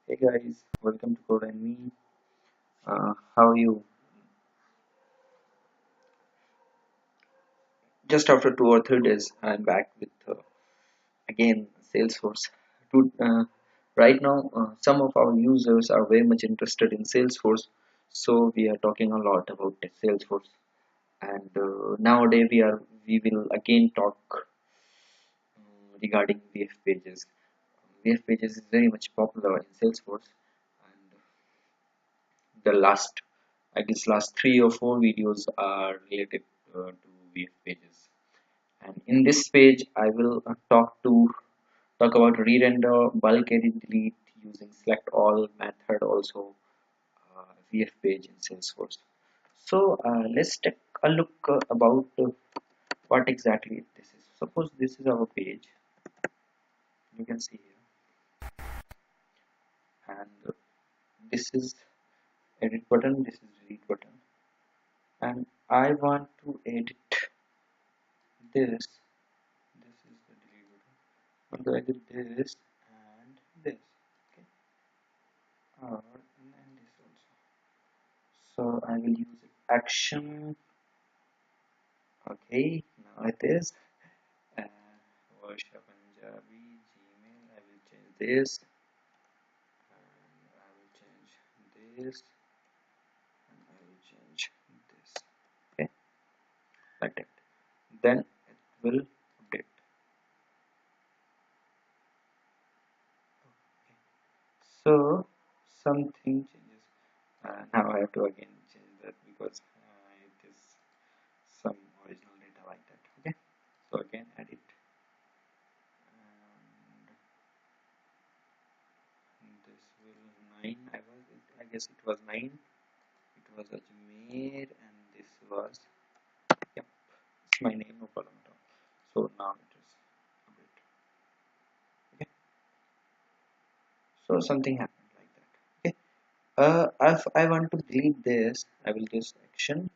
Hey guys, welcome to CodeNme. How are you? Just after 2 or 3 days, I'm back with again Salesforce. Right now, some of our users are very much interested in Salesforce, so we are talking a lot about the Salesforce. And nowadays, we will again talk regarding VF pages. VF pages is very much popular in Salesforce, and the I guess last 3 or 4 videos are related to VF pages. And in this page, I will talk about re-render, bulk edit, delete using select all method, also VF page in Salesforce. So let's take a look about what exactly this is. Suppose this is our page. You can see here, and this is edit button. This is delete button, and I want to edit this. This is the delete button. I want to edit this and this. Okay, and this also. So I will use action. Okay, now it is Varsha Punjabi Gmail. I will change this, and I will change this, and I will change this. Okay, like that. Then it will update. So something changes. Now I have to again change that because it is some original data like that. Okay, so again edit. And this will 9. I guess it was 9. It was Ajmer, and this was, yep, it's my name, no problem at all. So now it is update. Okay, so something happened like that. Okay, if I want to delete this, I will just action,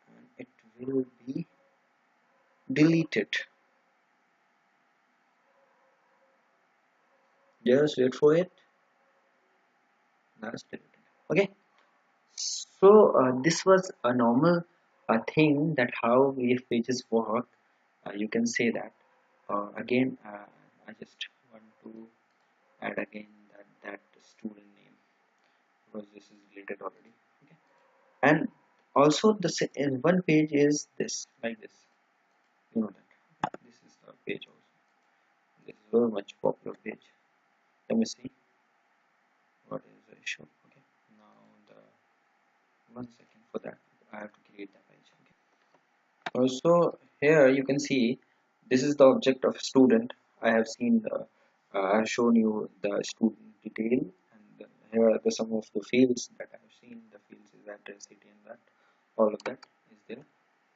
and it will be deleted. Just wait for it. Now it's deleted. Okay, so this was a normal thing that how VF pages work. You can say that. Again, I just want to add again that student name because this is deleted already. Okay, and also in one page is this like this. You know that this is the page also. This is very much popular page. Let me see what is the issue. Okay, now the 1 second for that I have to create the page. Okay. Also here you can see this is the object of student. I have seen the I have shown you the student detail, and here are the some of the fields that I have seen. The fields is address, city, and that all of that is there.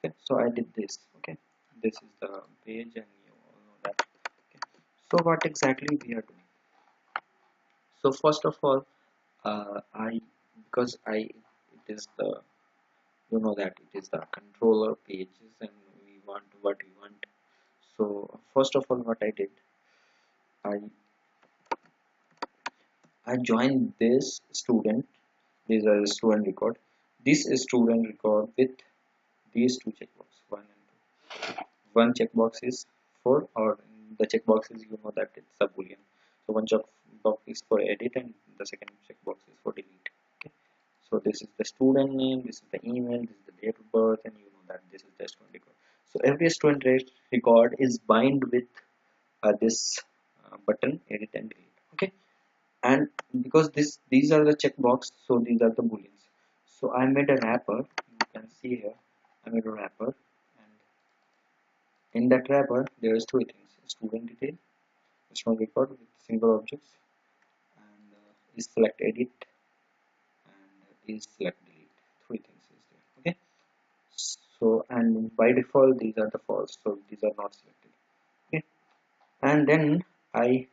Okay, so I did this. Okay, this is the page, and you all know that. Okay, so what exactly we are doing? So first of all, I because I it is the, you know that it is the controller pages, and we want what we want. So first of all, what I did, I I joined this student. These are the student record. This is student record with these two checkboxes, one and two. One checkbox is for, or the checkbox is, you know that it's a boolean. So one checkbox is for edit, and the second checkbox is for delete. Okay. So this is the student name, this is the email, this is the date of birth, and you know that this is the student record. So every student record is bind with this button edit and delete. Okay, and because these are the checkbox, so these are the booleans. So I made a wrapper. You can see here I made a wrapper, and in that wrapper there is three things: student detail, student record with single objects, and is select edit, and is select delete. Three things is there. Okay, so and by default these are the false, so these are not selected. Okay, and then I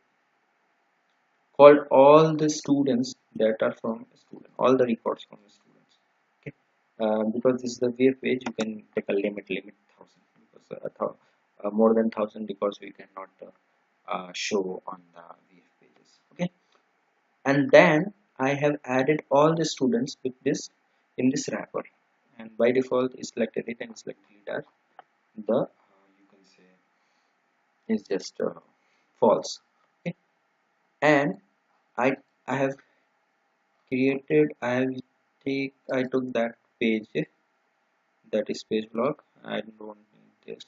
called all the students that are from a student, all the records from the students. Okay, because this is the VF page, you can take a limit 1000, because more than 1000 records we cannot show on the VF pages. Okay, and then I have added all the students with this in this wrapper, and by default is select edit and select delete as the you can say is just false. Okay. And I I have created I took that page, that is page block. I don't need this.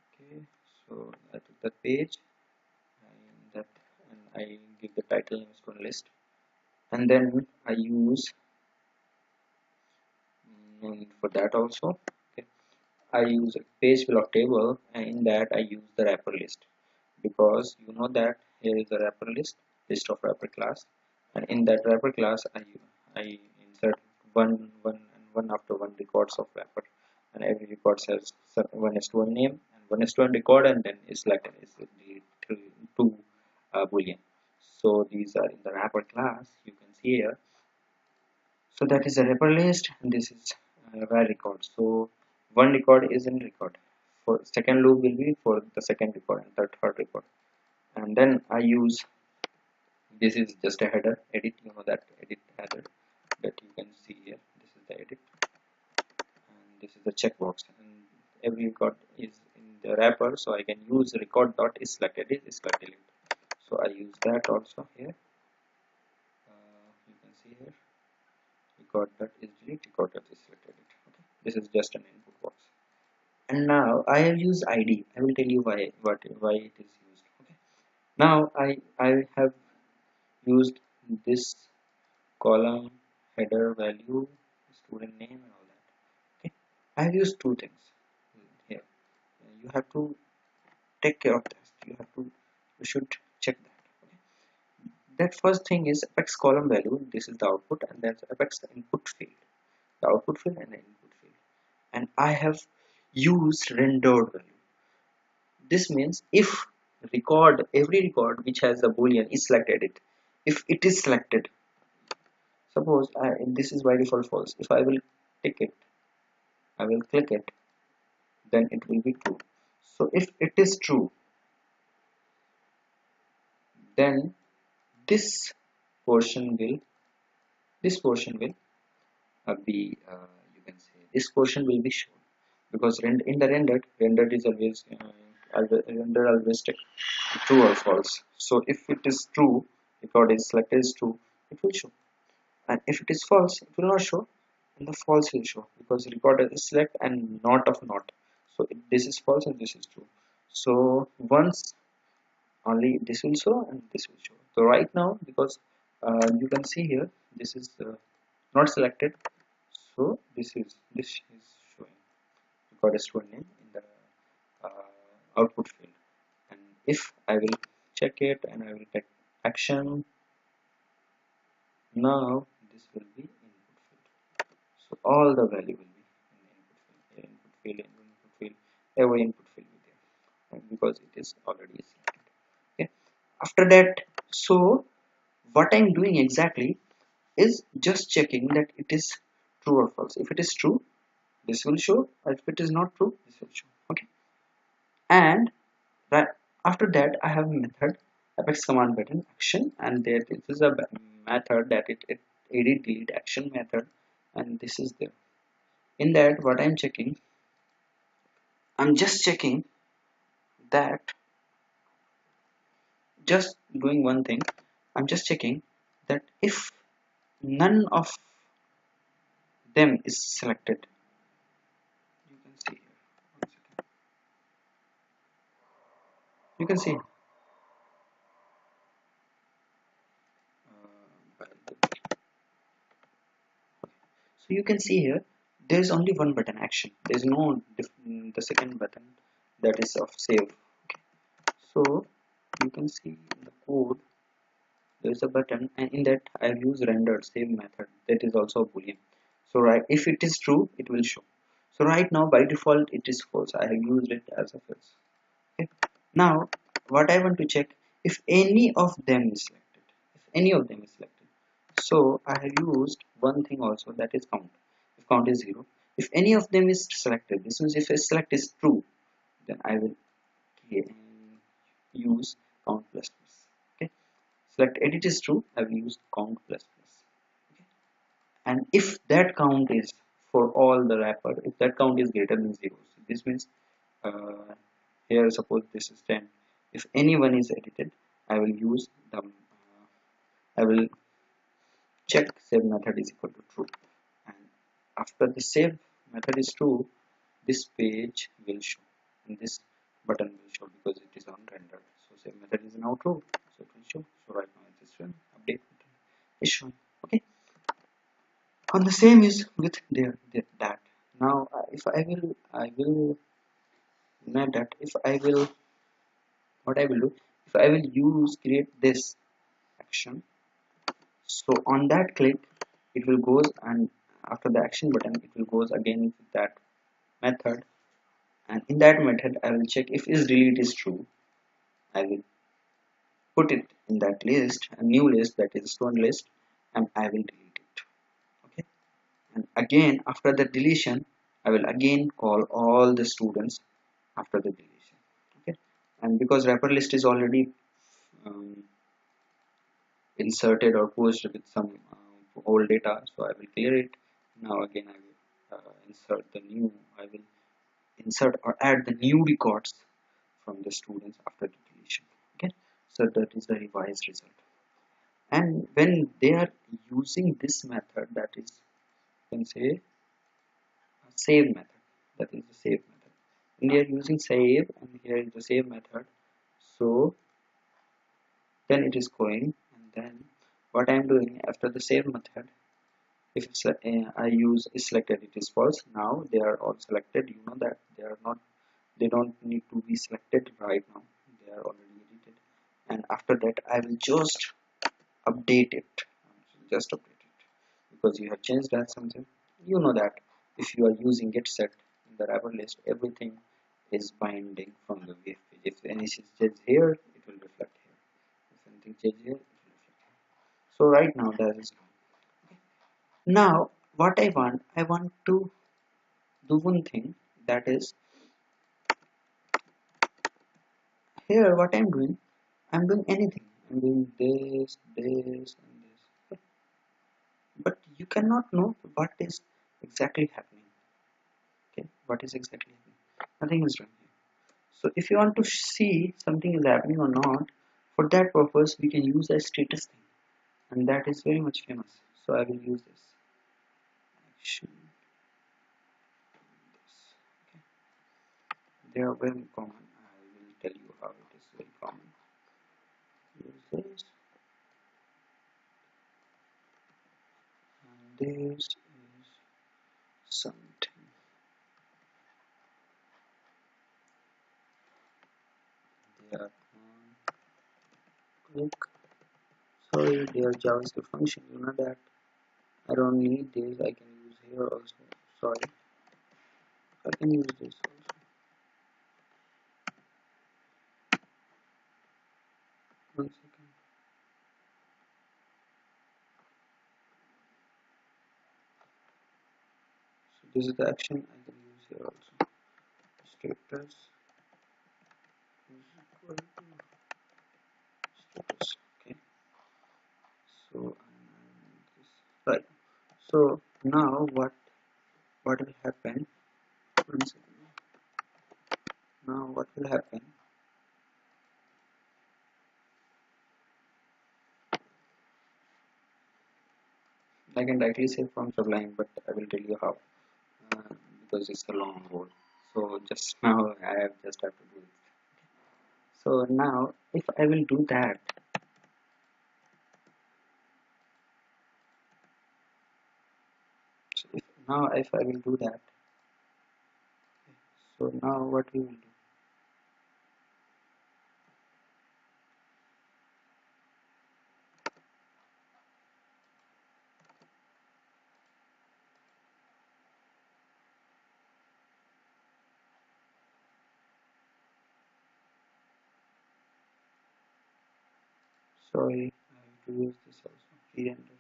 Okay, so I took that page and that, and I give the title name student list, and then I use for that also. Okay, I use a page block table, and in that I use the wrapper list, because you know that here is the wrapper list of wrapper class, and in that wrapper class I insert one after one records of wrapper, and every record has one is to one name and one is to one record, and then is like is the two boolean. So these are in the wrapper class, you can see here. So that is a wrapper list, and this is where record. So one record is in record. For second loop will be for the second record and the third record. And then I use, this is just a header edit, you know that edit header that you can see here. This is the edit, and this is the checkbox. And every record is in the wrapper, so I can use record dot is select edit is select delete. So I use that also here. You can see here record dot is delete, record dot is select edit. Okay. This is just an input box. And now I have used id. I will tell you why it is used. Okay. Now I have used this column, header, value, student name, and all that. Okay. I have used two things here. You have to take care of this. You should check that. Okay. That first thing is apex column value. This is the output, and that's apex input field. The output field and the input field. And I have used rendered value. This means if every record which has a boolean is selected, if it is selected, suppose this is by default false, if I will tick it, I will click it, then it will be true. So if it is true, then this portion will be you can say this portion will be shown, because in the rendered is always render always take true or false. So if it is true, record is selected is true, it will show, and if it is false, it will not show, and the false will show, because record is select and not of not. So this is false and this is true. So once only this will show and this will show. So right now, because you can see here, this is not selected, so this is showing record is student name in the output field. And if I will check it and I will take action, now this will be input field. So all the value will be in input field, every input field will be there, and because it is already selected. Okay. After that, so what I'm doing exactly is just checking that it is true or false. If it is true, this will show, or if it is not true, this will show. Okay. And right after that, I have a method apex command button action, and there this is a method that it edit delete action method, and this is there. In that, what I'm checking, I'm just checking that, just doing one thing, I'm just checking that if none of them is selected, you can see here. 1 second. You can see so you can see here there is only one button action. There is no the second button that is of save. Okay. So you can see in the code there is a button, and in that I have used rendered save method, that is also a boolean. So right, if it is true, it will show. So right now by default it is false. I have used it as a false. Okay. Now what I want to check, if any of them is selected, if any of them is selected. So I have used one thing also, that is count. If count is 0, if any of them is selected, this means if a select is true, then I will use count plus plus. Okay. select edit is true, I will use count plus plus. Okay. And if that count is for all the wrapper, if that count is greater than 0, so this means here suppose this is 10. If anyone is edited, I will use the I will check save method is equal to true, and after the save method is true, this page will show and this button will show because it is on render. So save method is now true, so it will show. So right now it is showing, update button is showing. Okay, on the same is with that. Now if I will not that if I will what I will do, if I will use create this action, so on that click it will goes, and after the action button it will goes again with that method, and in that method I will check if is delete is true. I will put it in that list, a new list, that is student list, and I will delete it. Okay, and again after the deletion I will again call all the students after the deletion. Okay, and because wrapper list is already um, inserted or pushed with some old data, so I will clear it. Now again I will insert the new, I will insert or add the new records from the students after the deletion. Okay, so that is the revised result. And when they are using this method, that is, you can say a save method, that is the save method, and they are using save, and here is the save method. So then it is going, and then what I am doing after the save method, if I use is selected, it is false. Now they are all selected, you know that they are not, they don't need to be selected right now, they are already edited. And after that I will just update it, just update it, because you have changed that something, you know that if you are using get set in the wrapper list, everything is binding from the wave page. If anything changes here, it will reflect here. If anything changes here, it will reflect here. So right now that is gone. Now what I want to do one thing, that is here what I'm doing anything, I'm doing this, this and this, but you cannot know what is exactly happening. Okay, what is exactly happening, nothing is wrong here. So if you want to see something is happening or not, for that purpose we can use a status thing, and that is very much famous. So I will use this action, this. Okay, they are very common, I will tell you how it is very common. Use this, and this is something, they are click, sorry, they are JavaScript function, you know that I don't need this, I can use here also. Sorry, I can use this also. One second. So this is the action I can use here also. Status is equal to status. Okay. So this right. So now what will happen? One second. Now what will happen? I can directly say from Sublime, but I will tell you how, because it's a long code. So just now I have just have to do it. So now if I will do that, so if I will do that, so now what we will do? Sorry, I have to use this also. ReRender.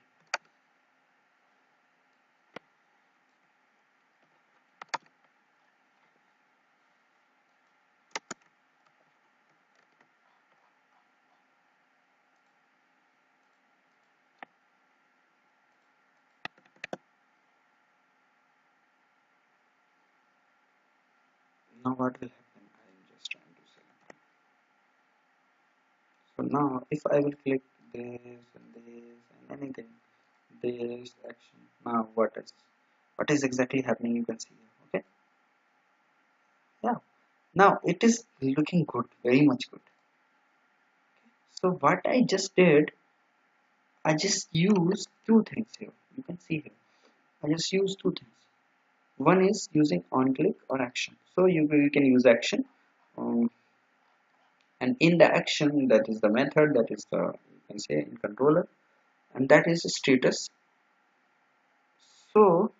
Now what will happen? I'm just trying to select. So now if I will click this and anything, this action. Now what is exactly happening? You can see here. Okay. Yeah. Now it is looking good, very much good. So what I just did, I just used two things here. You can see here. I just used two things. One is using on click or action. So you can use action, um, and in the action, that is the method, that is the, you can say, in controller, and that is status. So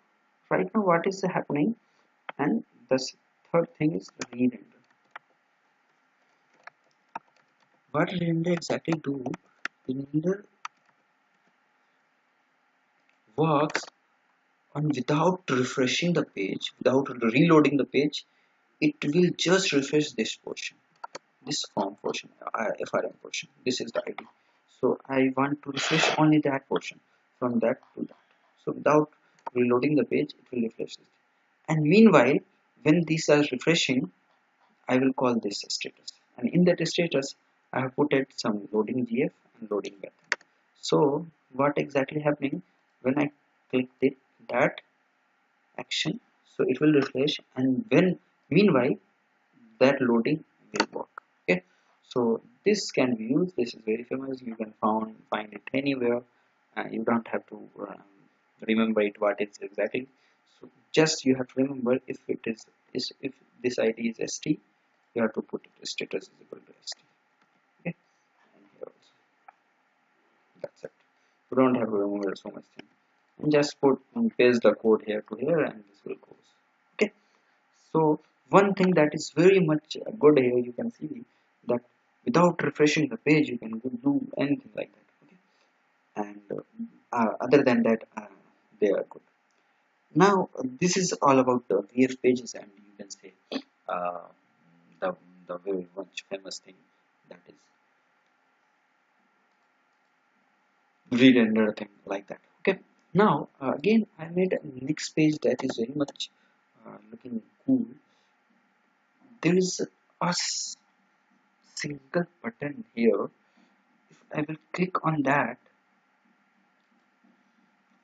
right now what is happening, and the third thing is re-render. What render exactly do? Render works on without refreshing the page, without reloading the page. It will just refresh this portion, this form portion, FRM portion. This is the ID. So I want to refresh only that portion, from that to that. So without reloading the page, it will refresh it. And meanwhile, when these are refreshing, I will call this status. And in that status, I have put it some loading GF and loading method. So what exactly happening when I click that action? So it will refresh, and when meanwhile that loading will work. Okay, so this can be used. This is very famous. You can find it anywhere. You don't have to remember it what it's exactly. So just you have to remember, if it is if this ID is st, you have to put it status is equal to st. Okay, and here also, that's it. You don't have to remember so much thing. And just put and paste the code here to here, and this will go. Okay. So one thing that is very much good here, you can see that without refreshing the page, you can do anything like that. Okay? And other than that, they are good. Now this is all about the VF pages, and you can say uh, the very much famous thing, that is re-render thing like that. Okay. Now again, I made a next page that is very much looking cool. There is a single button here. If I will click on that,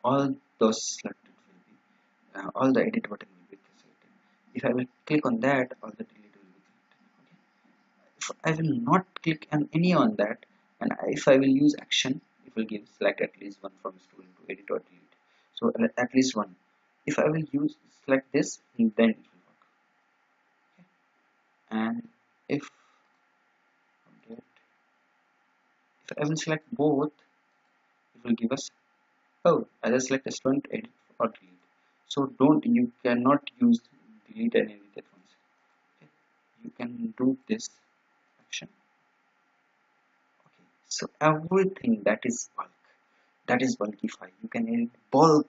all those selected will be, all the edit button will be selected. If I will click on that, all the delete will be selected. Okay. If I will not click on any on that, and if I will use action, it will give select at least one from student to edit or delete. So at least one. If I will use select this, then it will work. Okay. And if okay, if I will select both, it will give us, oh, I just select a student, edit or delete. So you cannot use delete and edit at once. Okay. You can do this action. Okay. So everything that is bulk, that is bulkify. You can edit bulk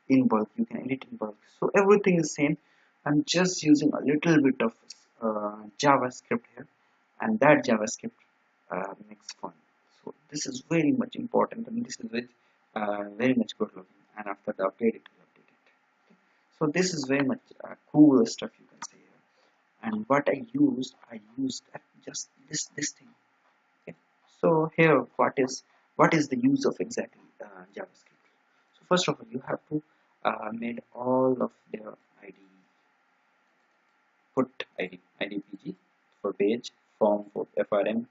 in bulk. You can edit in bulk. So everything is same. I'm just using a little bit of JavaScript here, and that JavaScript makes fun. So this is very much important, and this is very much good looking. And after the update, it will update it. So this is very much cool stuff, you can say here. And what I used just this thing. Okay. So here, what is the use of exactly JavaScript? So first of all, you have to made all of their ID, put IDPG for page, form for FRM,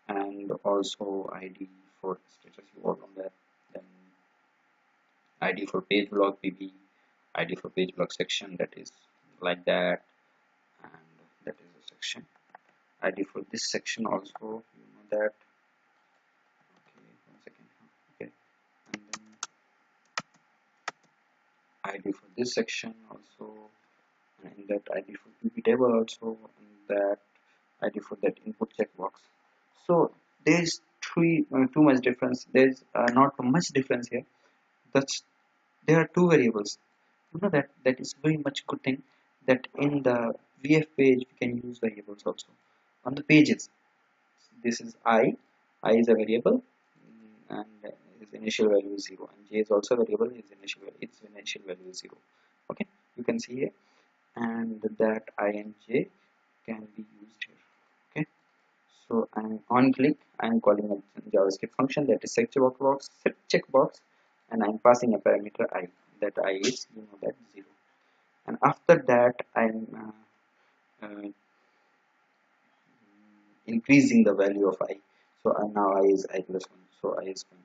and also ID for status you work on that. Then ID for page block PB, ID for page block section, that is like that, and that is a section. ID for this section also, you know that. Okay, 1 second. Okay, and then ID for this section also, and that ID for PB table also, and that ID for that input checkbox. So there is too much difference. There is not much difference here. That's there are two variables. You know that is very much good thing, that in the VF page we can use variables also on the pages. This is I is a variable, and his initial value is 0, and j is also a variable, his initial value is 0. Okay, you can see here, and that I and j can be used here. Okay, so I'm on click, I'm calling a JavaScript function that is set checkbox, and I'm passing a parameter I. That I is, that 0. And after that, I'm increasing the value of I. So now I is I plus 1. So I is 1.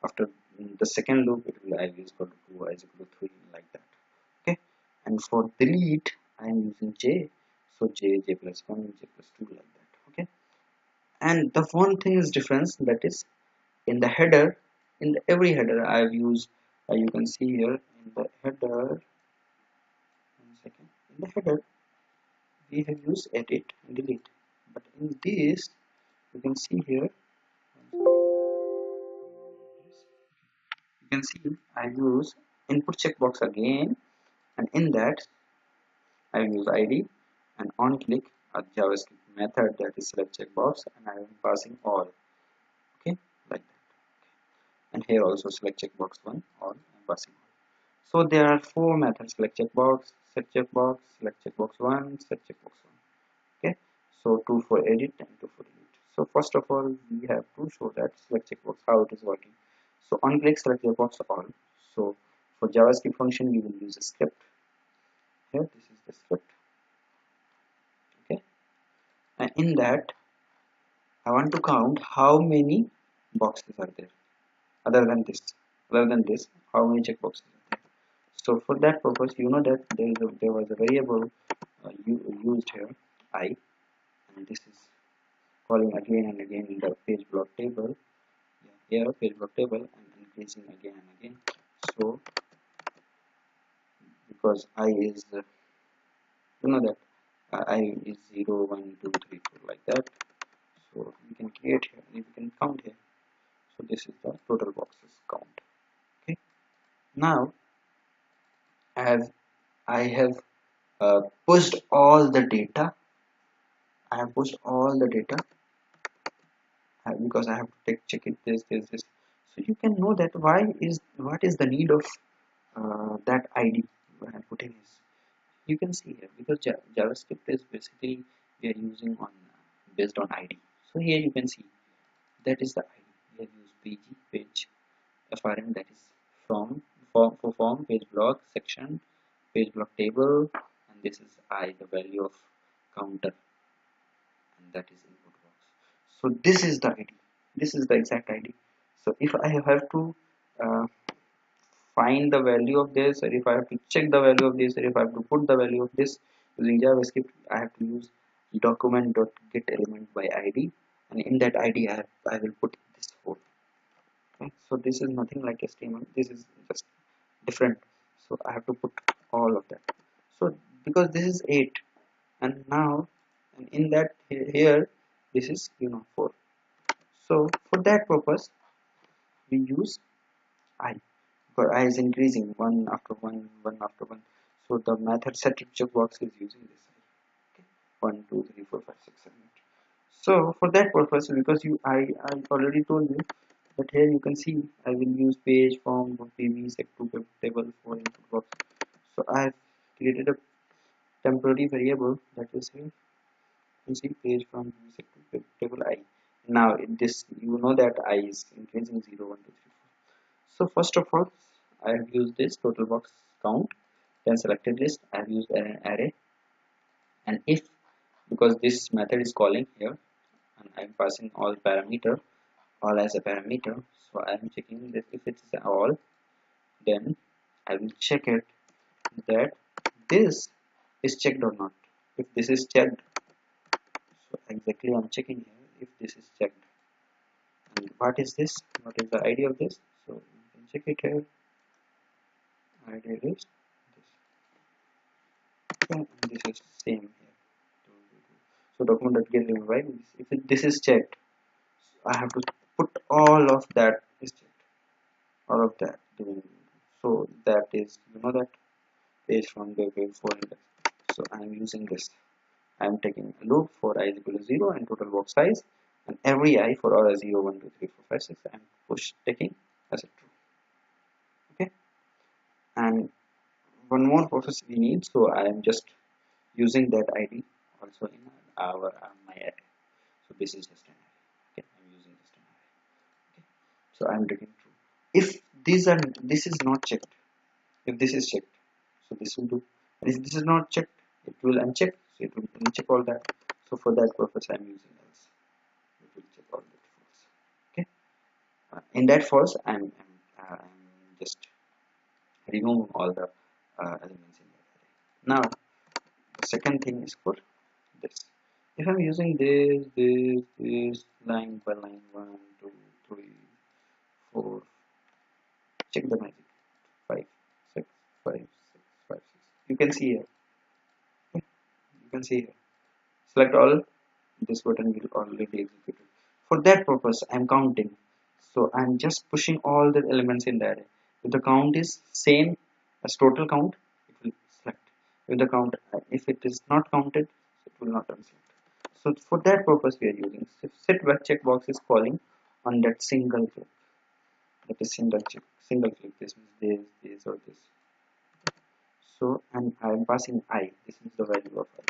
After the second loop, it will I is equal to 2, I is equal to 3, like that. Okay. And for delete, I am using J. So J plus 1, J plus 2, like that. Okay. And the one thing is difference, that is in the header, every header I have used, you can see here in the header, one second, in the header, we have used edit and delete. But in this, you can see here, you can see I use input checkbox again, and in that I use ID, and on click a JavaScript method that is select checkbox, and I am passing all. Okay, like that. And here also select checkbox 1, all, I'm passing all. So there are 4 methods: select checkbox, set checkbox, select checkbox 1, set checkbox 1. Okay, so 2 for edit and 2 for delete. So first of all, we have to show that select checkbox how it is working. So on click select checkbox all. So for JavaScript function, we will use a script. Here, this is the script. Okay, and in that, I want to count how many boxes are there. Other than this, how many checkboxes are there. So for that purpose, you know that there was a variable used here, I, and this is calling again and again in the page block table. Here page block table, and increasing again and again. So because I is you know that I is 0 1 2 3 4, like that. So we can create here and we can count here. So this is the total boxes count. Okay, now as I have pushed all the data, because I have to check it this. So you can know that what is the need of that ID when I put in is. You can see here, because JavaScript is basically we are using on based on ID. So here you can see that is the ID. We have used page FRM, that is form page block section page block table, and this is I, the value of counter, and that is input box. So this is the ID. This is the exact ID. So if I have to uh, find the value of this, or if I have to check the value of this, or if I have to put the value of this using JavaScript, I have to use document.getElement by ID, and in that ID I will put this code. Okay? So this is nothing like HTML, this is just different. So I have to put all of that. So because this is 8, and now, and in that here this is 4. So for that purpose we use I, because I is increasing one after one after one. So the method set checkbox is using this I. Okay. 1 2 3 4 5 6 7 8. So for that purpose, because I already told you that here you can see I will use page form PV sec2 table for input box. So I have created a temporary variable that is here. You see page from sec2 table I. Now in this, you know that I is increasing 0 1 2 3 4. So first of all, I have used this total box count, then selected list. I have used an array, and if, because this method is calling here, and I'm passing all parameter, all as a parameter. So I'm checking that if it's all, then I will check it that this is checked or not. If this is checked, so exactly I'm checking here if this is checked. And what is this? What is the ID of this? So you can check it here. ID is this. Okay, and this is same here. So document.getReRender, right? If this is checked, I have to put all of that is checked. All of that. So that is, that page from the page 4 index. So I am using this. I am taking a loop for I is equal to 0 and total box size, and every I for all 0 1 2 3 4 5 6 I am taking as a true. Okay, and one more process we need, so I am just using that ID also in my array. So this is just an array. Okay, I'm using just an array. Okay. So I'm returning true. If this is not checked, if this is checked, so this will do. And if this is not checked, it will uncheck. So it will uncheck all that. So for that purpose, I'm using else. It will check all that false. Okay. In that false, I'm just remove all the elements in that array. Now the second thing is for this. If I'm using this line by line, 1, 2, 3, 4, check the magic. 5, 6, 5, 6, 5, 6. You can see here. Okay? You can see here. Select all. This button will already execute it. For that purpose, I'm counting. So I'm just pushing all the elements in the array. If the count is same as total count, it will select. If the count, if it is not counted, it will not unselect. So for that purpose, we are using set where checkbox is calling on that single click. That is single click. This means this or this. So and I am passing I. This is the value of I.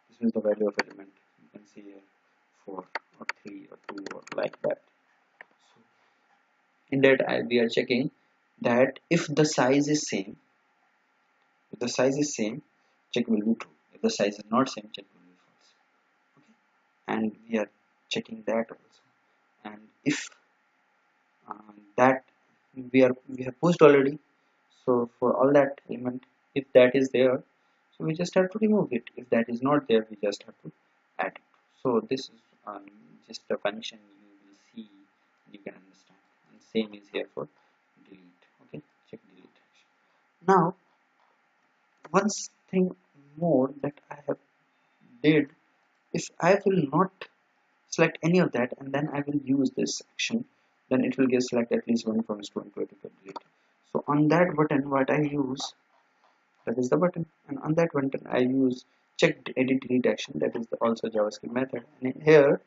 This is the value of element. You can see here 4 or 3 or 2 or like that. So in that we are checking that if the size is same, if the size is same, check will be true. If the size is not same, check will be false. Okay, and we are checking that also. And if that we have pushed already, so for all that element, if that is there, so we just have to remove it. If that is not there, we just have to add it. So this is just a function you will see, you can understand. And same is here for delete. Okay, check delete action. Now one thing more that I have did, if I will not select any of that and then I will use this action, then it will get select at least one from student 25 delete. So on that button what I use, that is the button, and on that button I use check edit delete action, that is also JavaScript method. And here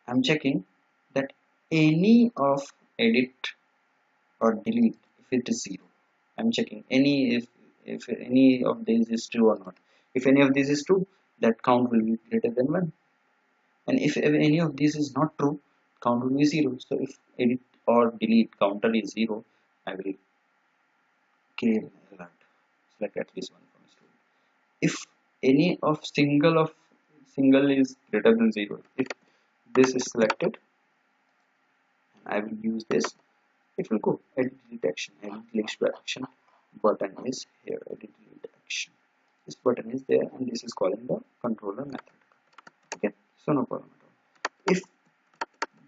I'm checking that any of edit or delete, if it is 0, I'm checking any if any of these is true or not. If any of these is true, that count will be greater than 1, and if any of these is not true, count will be 0. So if edit or delete counter is 0, I will create an alert, select at least one from student. If any of single is greater than 0, if this is selected, I will use this, it will go edit delete action. Edit delete action button is here, edit delete action, this button is there, and this is calling the controller method. Okay, so no problem at all. If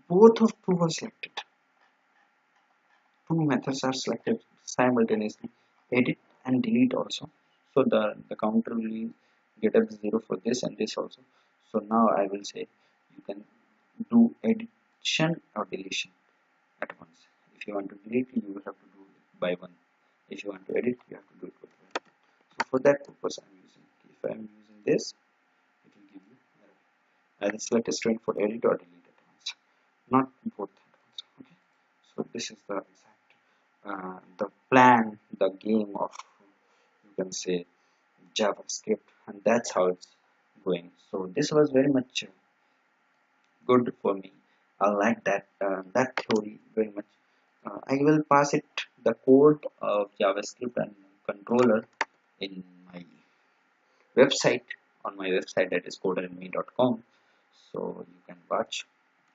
both of two are selected, two methods are selected simultaneously, edit and delete also, so the counter will get up 0 for this and this also. So now I will say you can do addition or deletion at once. If you want to delete, you have to do it by one. If you want to edit, you have to do it with one. So for that purpose I'm using, if I'm using this, it will give you error. I will select a string for edit or delete at once, not both at once. Okay, so this is the exact the plan, the game of, you can say, JavaScript, and that's how it's going. So this was very much good for me. I like that theory very much. I will pass it the code of JavaScript and controller in my website, on my website, that is coderinme.com. So you can watch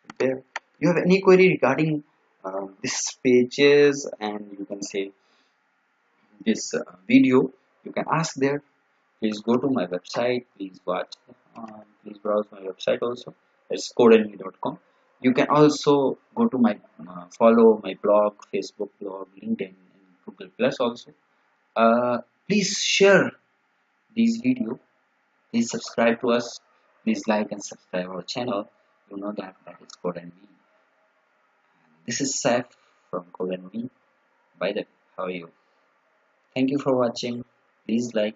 it there. You have any query regarding these pages, and you can say this video, you can ask there. Please go to my website, please watch, please browse my website also, it's coderinme.com. You can also go to my follow my blog, Facebook blog, LinkedIn, and Google Plus also. Please share these video, please subscribe to us, please like and subscribe our channel. You know that is Coderinme. This is Saif from Coderinme. By the way, how are you? Thank you for watching. Please like,